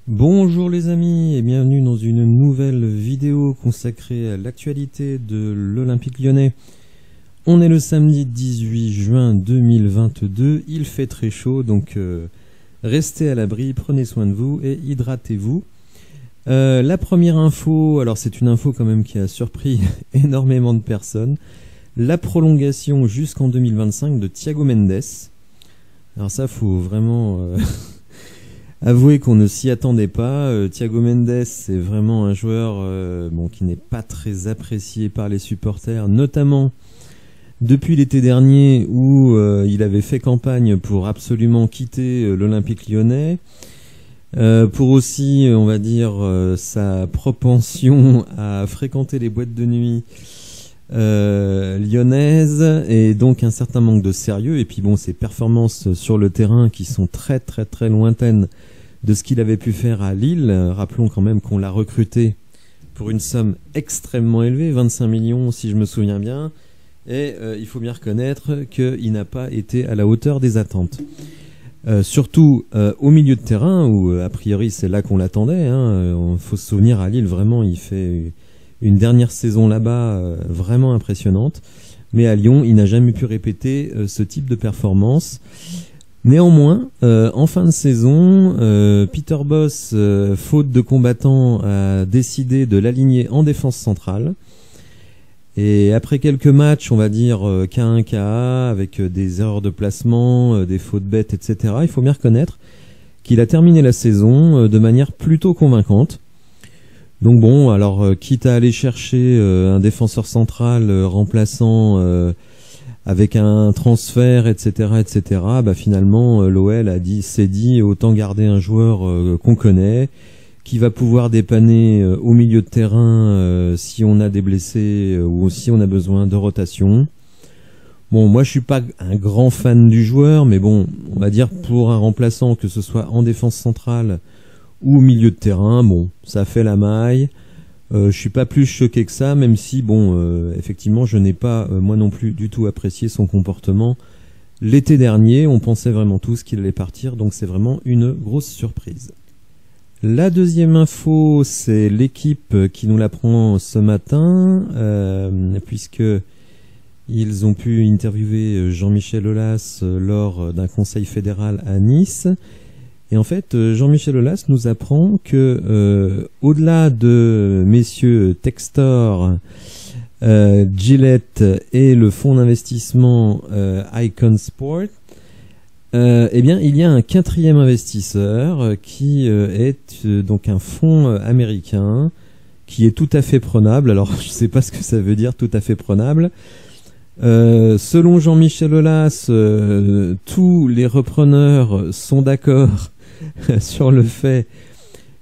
Bonjour les amis et bienvenue dans une nouvelle vidéo consacrée à l'actualité de l'Olympique Lyonnais. On est le samedi 18 juin 2022, il fait très chaud donc restez à l'abri, prenez soin de vous et hydratez-vous. La première info, alors c'est une info quand même qui a surpris énormément de personnes, la prolongation jusqu'en 2025 de Thiago Mendes. Alors ça faut vraiment... avouez qu'on ne s'y attendait pas. Thiago Mendes, c'est vraiment un joueur qui n'est pas très apprécié par les supporters, notamment depuis l'été dernier où il avait fait campagne pour absolument quitter l'Olympique Lyonnais, pour aussi, on va dire, sa propension à fréquenter les boîtes de nuit lyonnaises et donc un certain manque de sérieux. Et puis bon, ses performances sur le terrain qui sont très très très lointaines de ce qu'il avait pu faire à Lille. Rappelons quand même qu'on l'a recruté pour une somme extrêmement élevée, 25 millions si je me souviens bien, et il faut bien reconnaître qu'il n'a pas été à la hauteur des attentes. Surtout au milieu de terrain, où a priori c'est là qu'on l'attendait. Il faut se souvenir, à Lille, vraiment, il fait une dernière saison là-bas vraiment impressionnante. Mais à Lyon, il n'a jamais pu répéter ce type de performance. Néanmoins, en fin de saison, Peter Bosz, faute de combattants, a décidé de l'aligner en défense centrale. Et après quelques matchs, on va dire K1, KA, avec des erreurs de placement, des fautes bêtes, etc., il faut bien reconnaître qu'il a terminé la saison de manière plutôt convaincante. Donc bon, alors quitte à aller chercher un défenseur central remplaçant avec un transfert, etc., etc., finalement l'OL s'est dit autant garder un joueur qu'on connaît, qui va pouvoir dépanner au milieu de terrain si on a des blessés ou si on a besoin de rotation. Bon, moi je suis pas un grand fan du joueur, mais bon, on va dire pour un remplaçant, que ce soit en défense centrale ou au milieu de terrain, bon, ça fait la maille. Je suis pas plus choqué que ça, même si bon, effectivement, je n'ai pas moi non plus du tout apprécié son comportement l'été dernier. On pensait vraiment tous qu'il allait partir, donc c'est vraiment une grosse surprise. La deuxième info, c'est l'équipe qui nous l'apprend ce matin, puisque ils ont pu interviewer Jean-Michel Aulas lors d'un conseil fédéral à Nice. Et en fait, Jean-Michel Aulas nous apprend que, au-delà de messieurs Textor, Gillette et le fonds d'investissement Icon Sport, eh bien, il y a un quatrième investisseur qui est donc un fonds américain qui est tout à fait prenable. Alors, je ne sais pas ce que ça veut dire, tout à fait prenable. Selon Jean-Michel Aulas, tous les repreneurs sont d'accord sur le fait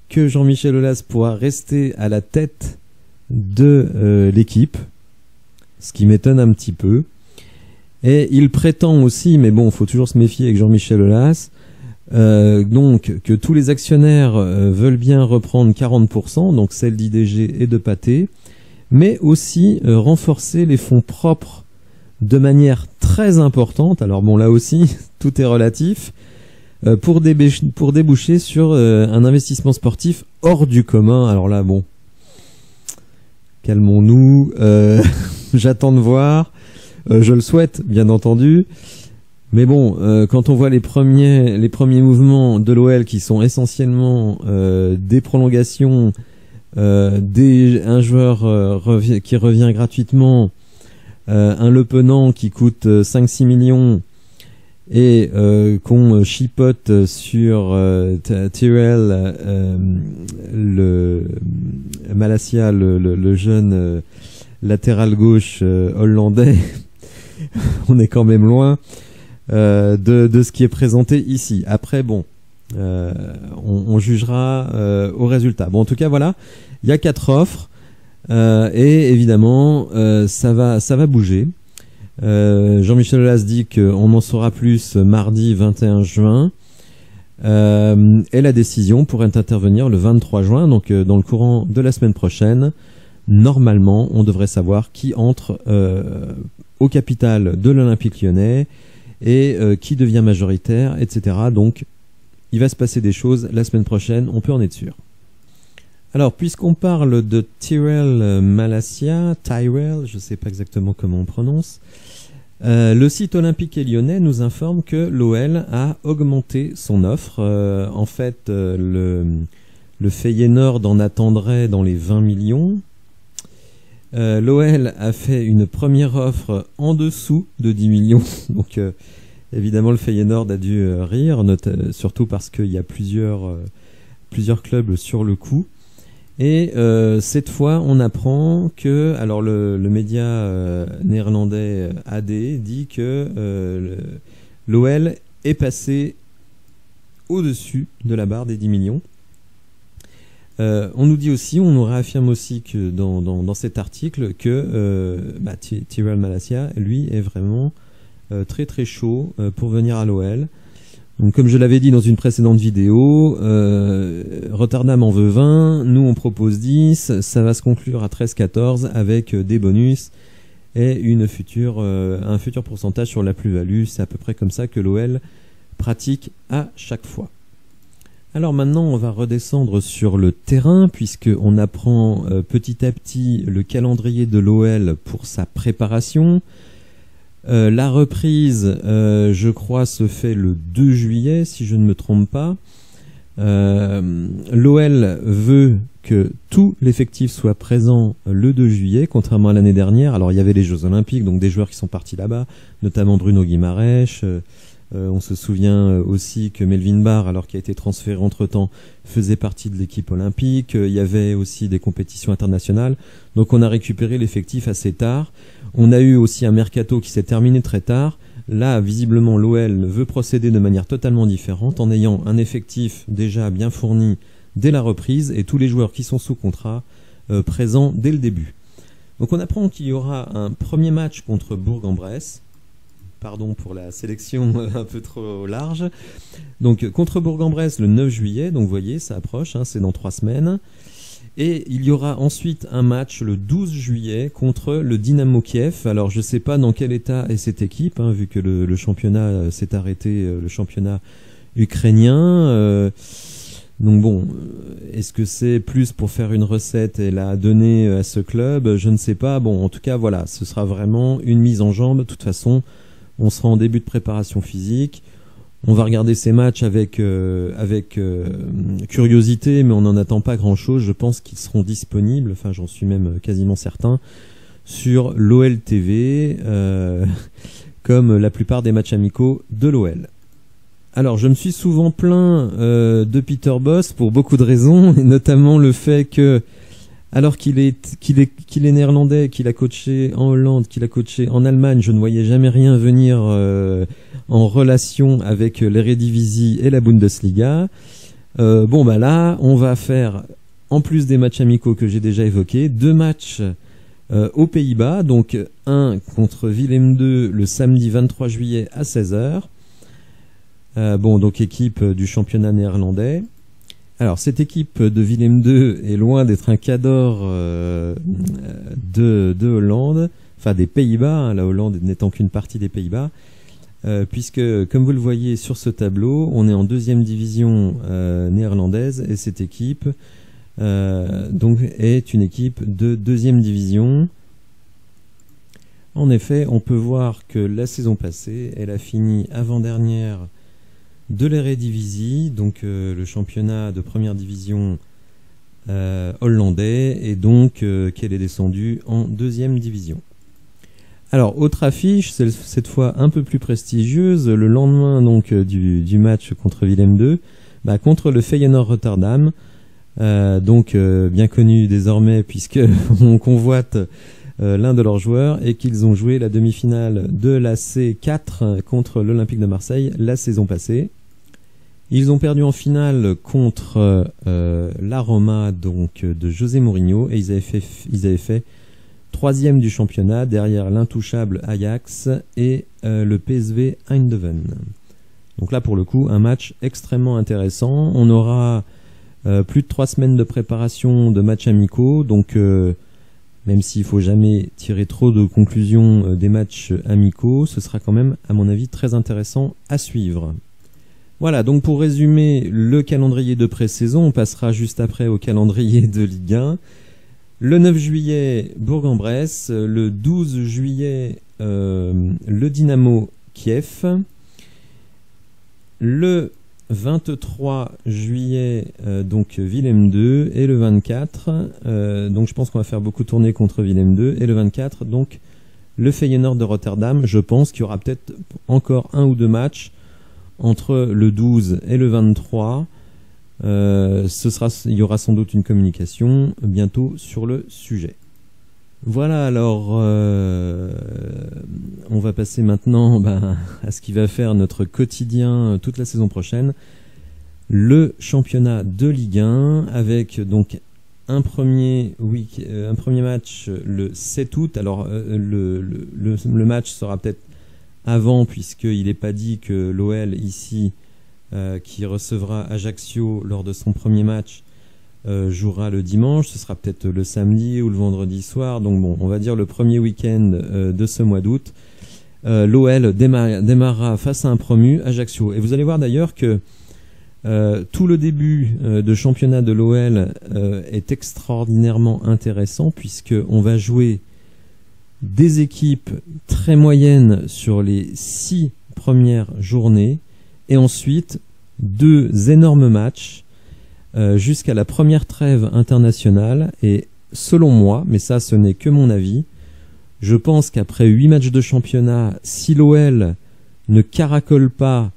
que Jean-Michel Aulas pourra rester à la tête de l'équipe, ce qui m'étonne un petit peu. Et il prétend aussi, mais bon, il faut toujours se méfier avec Jean-Michel Aulas, donc que tous les actionnaires veulent bien reprendre 40%, donc celle d'IDG et de Pathé, mais aussi renforcer les fonds propres de manière très importante. Alors bon, là aussi, tout est relatif, pour déboucher sur un investissement sportif hors du commun. Alors là, bon, calmons-nous, j'attends de voir. Je le souhaite, bien entendu. Mais bon, quand on voit les premiers mouvements de l'OL qui sont essentiellement des prolongations, un joueur qui revient gratuitement, un Le Penant qui coûte 5-6 millions et qu'on chipote sur Tyrell, le Malacia, le jeune latéral gauche hollandais, on est quand même loin de ce qui est présenté ici. Après, bon, on jugera au résultat. Bon, en tout cas, voilà, il y a 4 offres et évidemment, ça va bouger. Jean-Michel Aulas dit qu'on en saura plus mardi 21 juin et la décision pourrait intervenir le 23 juin, donc dans le courant de la semaine prochaine. Normalement, on devrait savoir qui entre au capital de l'Olympique Lyonnais et qui devient majoritaire, etc. Donc, il va se passer des choses la semaine prochaine, on peut en être sûr. Alors, puisqu'on parle de Tyrell Malacia, je ne sais pas exactement comment on prononce, le site olympique et lyonnais nous informe que l'OL a augmenté son offre. En fait, le Feyenoord en attendrait dans les 20 millions. L'OL a fait une première offre en dessous de 10 millions. Donc, évidemment, le Feyenoord a dû rire, surtout parce qu'il y a plusieurs clubs sur le coup. Et cette fois, on apprend que, alors le média néerlandais AD dit que l'OL est passé au-dessus de la barre des 10 millions. On nous dit aussi, on nous réaffirme aussi que dans cet article que Tyrell Malacia, lui, est vraiment très très chaud pour venir à l'OL. Donc, comme je l'avais dit dans une précédente vidéo, Rotterdam en veut 20, nous on propose 10, ça va se conclure à 13-14 avec des bonus et un futur pourcentage sur la plus-value. C'est à peu près comme ça que l'OL pratique à chaque fois. Alors maintenant, on va redescendre sur le terrain puisqu'on apprend petit à petit le calendrier de l'OL pour sa préparation. La reprise, je crois, se fait le 2 juillet, si je ne me trompe pas. L'OL veut que tout l'effectif soit présent le 2 juillet, contrairement à l'année dernière. Alors, il y avait les Jeux Olympiques, donc des joueurs qui sont partis là-bas, notamment Bruno Guimaraes. On se souvient aussi que Melvin Barr, alors qu'il a été transféré entre-temps, faisait partie de l'équipe olympique. Il y avait aussi des compétitions internationales. Donc on a récupéré l'effectif assez tard. On a eu aussi un mercato qui s'est terminé très tard. Là, visiblement, l'OL veut procéder de manière totalement différente en ayant un effectif déjà bien fourni dès la reprise et tous les joueurs qui sont sous contrat présents dès le début. Donc on apprend qu'il y aura un premier match contre Bourg-en-Bresse. Pardon pour la sélection un peu trop large. Donc contre Bourg-en-Bresse le 9 juillet, donc vous voyez, ça approche, c'est dans 3 semaines. Et il y aura ensuite un match le 12 juillet contre le Dynamo Kiev. Alors je ne sais pas dans quel état est cette équipe, vu que le championnat s'est arrêté, le championnat ukrainien. Donc bon, est-ce que c'est plus pour faire une recette et la donner à ce club? Je ne sais pas. Bon, en tout cas, voilà, ce sera vraiment une mise en jambe. De toute façon, on sera en début de préparation physique. On va regarder ces matchs avec curiosité, mais on n'en attend pas grand-chose. Je pense qu'ils seront disponibles, enfin j'en suis même quasiment certain, sur l'OL TV, comme la plupart des matchs amicaux de l'OL. Alors je me suis souvent plaint de Peter Bosz pour beaucoup de raisons, et notamment le fait que, alors qu'il est néerlandais, qu'il a coaché en Hollande, qu'il a coaché en Allemagne, je ne voyais jamais rien venir en relation avec l'Eredivisie et la Bundesliga. Là, on va faire, en plus des matchs amicaux que j'ai déjà évoqués, 2 matchs aux Pays-Bas, donc un contre Willem II le samedi 23 juillet à 16h. Donc équipe du championnat néerlandais. Alors, cette équipe de Willem II est loin d'être un cador de Hollande, enfin des Pays-Bas, la Hollande n'étant qu'une partie des Pays-Bas, puisque, comme vous le voyez sur ce tableau, on est en 2e division néerlandaise, et cette équipe donc est une équipe de 2e division. En effet, on peut voir que la saison passée, elle a fini avant-dernière de l'Eredivisie, donc le championnat de première division hollandais, et donc qu'elle est descendue en 2e division. Alors, autre affiche, cette fois un peu plus prestigieuse, le lendemain donc du match contre Willem II, contre le Feyenoord Rotterdam, bien connu désormais puisque on convoite l'un de leurs joueurs, et qu'ils ont joué la demi-finale de la C4 contre l'Olympique de Marseille la saison passée. Ils ont perdu en finale contre la Roma donc de José Mourinho, et ils avaient fait 3e du championnat derrière l'intouchable Ajax et le PSV Eindhoven. Donc là pour le coup un match extrêmement intéressant. On aura plus de 3 semaines de préparation de matchs amicaux, donc même s'il ne faut jamais tirer trop de conclusions des matchs amicaux, ce sera quand même à mon avis très intéressant à suivre. Voilà, donc pour résumer le calendrier de pré-saison, on passera juste après au calendrier de Ligue 1. Le 9 juillet, Bourg-en-Bresse. Le 12 juillet, le Dynamo Kiev. Le 23 juillet, donc Willem II. Et le 24, donc je pense qu'on va faire beaucoup tourner contre Willem II. Et le 24, donc le Feyenoord de Rotterdam. Je pense qu'il y aura peut-être encore un ou deux matchs entre le 12 et le 23. Il y aura sans doute une communication bientôt sur le sujet. Voilà, alors on va passer maintenant à ce qui va faire notre quotidien toute la saison prochaine. Le championnat de Ligue 1 avec donc un premier match le 7 août. Alors le match sera peut-être avant, puisqu'il n'est pas dit que l'OL ici qui recevra Ajaccio lors de son premier match jouera le dimanche. Ce sera peut-être le samedi ou le vendredi soir. Donc bon, on va dire le premier week-end de ce mois d'août. L'OL démarrera face à un promu, Ajaccio. Et vous allez voir d'ailleurs que tout le début de championnat de l'OL est extraordinairement intéressant, puisqu'on va jouer des équipes très moyennes sur les 6 premières journées, et ensuite 2 énormes matchs jusqu'à la première trêve internationale. Et selon moi, mais ça ce n'est que mon avis, je pense qu'après 8 matchs de championnat, si l'OL ne caracole pas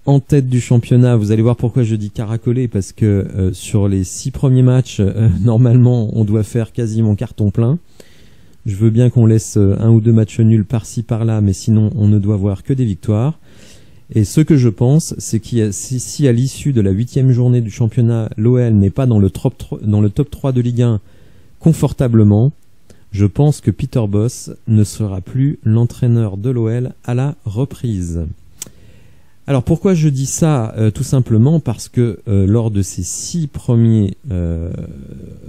en tête du championnat, vous allez voir pourquoi je dis caracoler, parce que sur les 6 premiers matchs, normalement on doit faire quasiment carton plein. Je veux bien qu'on laisse un ou deux matchs nuls par-ci par-là, mais sinon on ne doit voir que des victoires. Et ce que je pense, c'est que si à l'issue de la 8e journée du championnat, l'OL n'est pas dans le top 3 de Ligue 1 confortablement, je pense que Peter Bosz ne sera plus l'entraîneur de l'OL à la reprise. Alors pourquoi je dis ça? Tout simplement parce que lors de ces 6 premiers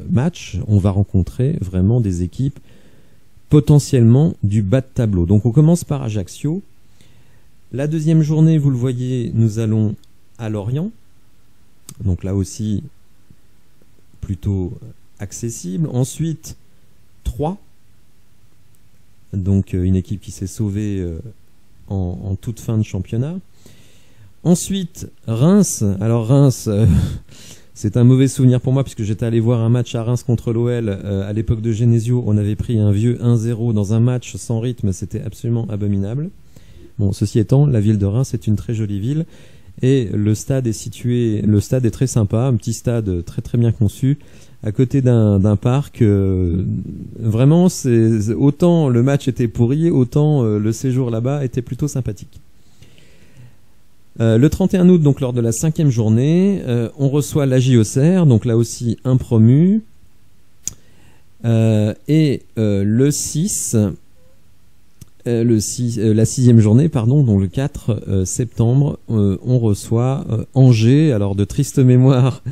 matchs, on va rencontrer vraiment des équipes potentiellement du bas de tableau. Donc on commence par Ajaccio. La deuxième journée, vous le voyez, nous allons à Lorient. Donc là aussi, plutôt accessible. Ensuite, Troyes. Donc une équipe qui s'est sauvée en toute fin de championnat. Ensuite, Reims. Alors Reims, c'est un mauvais souvenir pour moi, puisque j'étais allé voir un match à Reims contre l'OL à l'époque de Genesio. On avait pris un vieux 1-0 dans un match sans rythme, c'était absolument abominable. Bon, ceci étant, la ville de Reims est une très jolie ville, et le stade est très sympa, un petit stade très très bien conçu, à côté d'un parc. Vraiment, autant le match était pourri, autant le séjour là-bas était plutôt sympathique. Le 31 août, donc lors de la 5e journée, on reçoit l'AJ Auxerre, donc là aussi un promu. Et le 6, la 6e journée, pardon, donc le 4 septembre, on reçoit Angers. Alors de triste mémoire,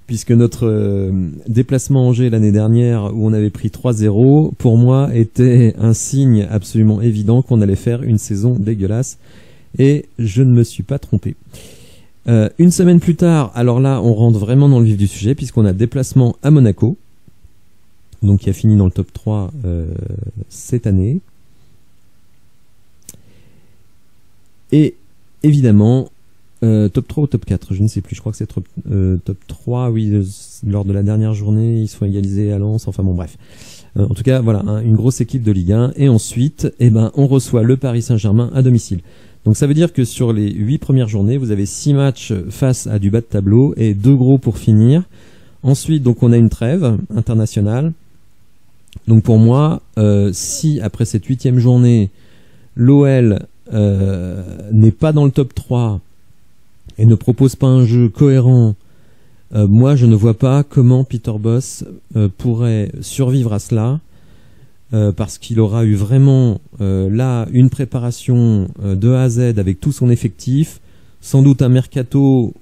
puisque notre déplacement à Angers l'année dernière, où on avait pris 3-0, pour moi était un signe absolument évident qu'on allait faire une saison dégueulasse. Et je ne me suis pas trompé. Une semaine plus tard, alors là, on rentre vraiment dans le vif du sujet, puisqu'on a déplacement à Monaco, donc qui a fini dans le top 3 cette année. Et évidemment, top 3 ou top 4, je ne sais plus, je crois que c'est top 3, oui, lors de la dernière journée, ils sont égalisés à Lens, enfin bon, bref. En tout cas, voilà, une grosse équipe de Ligue 1. Et ensuite, on reçoit le Paris Saint-Germain à domicile. Donc ça veut dire que sur les 8 premières journées, vous avez 6 matchs face à du bas de tableau et 2 gros pour finir. Ensuite, donc on a une trêve internationale. Donc pour moi, si après cette 8e journée, l'OL n'est pas dans le top 3 et ne propose pas un jeu cohérent, moi je ne vois pas comment Peter Bosz pourrait survivre à cela. Parce qu'il aura eu vraiment là une préparation de A à Z avec tout son effectif, sans doute un mercato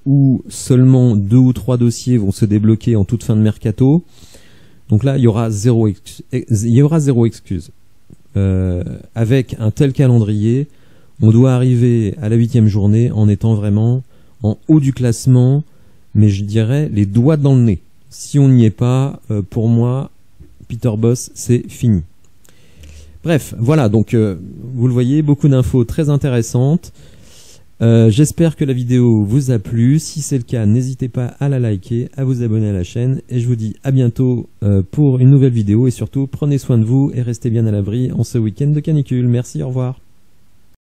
où seulement 2 ou 3 dossiers vont se débloquer en toute fin de mercato. Donc là, il y aura zéro excuse. Avec un tel calendrier, On doit arriver à la 8e journée en étant vraiment en haut du classement, mais je dirais les doigts dans le nez. Si on n'y est pas, pour moi, Peter Bosz, c'est fini. Bref, voilà, donc vous le voyez, beaucoup d'infos très intéressantes. J'espère que la vidéo vous a plu. Si c'est le cas, n'hésitez pas à la liker, à vous abonner à la chaîne. Et je vous dis à bientôt pour une nouvelle vidéo. Et surtout, prenez soin de vous et restez bien à l'abri en ce week-end de canicule. Merci, au revoir.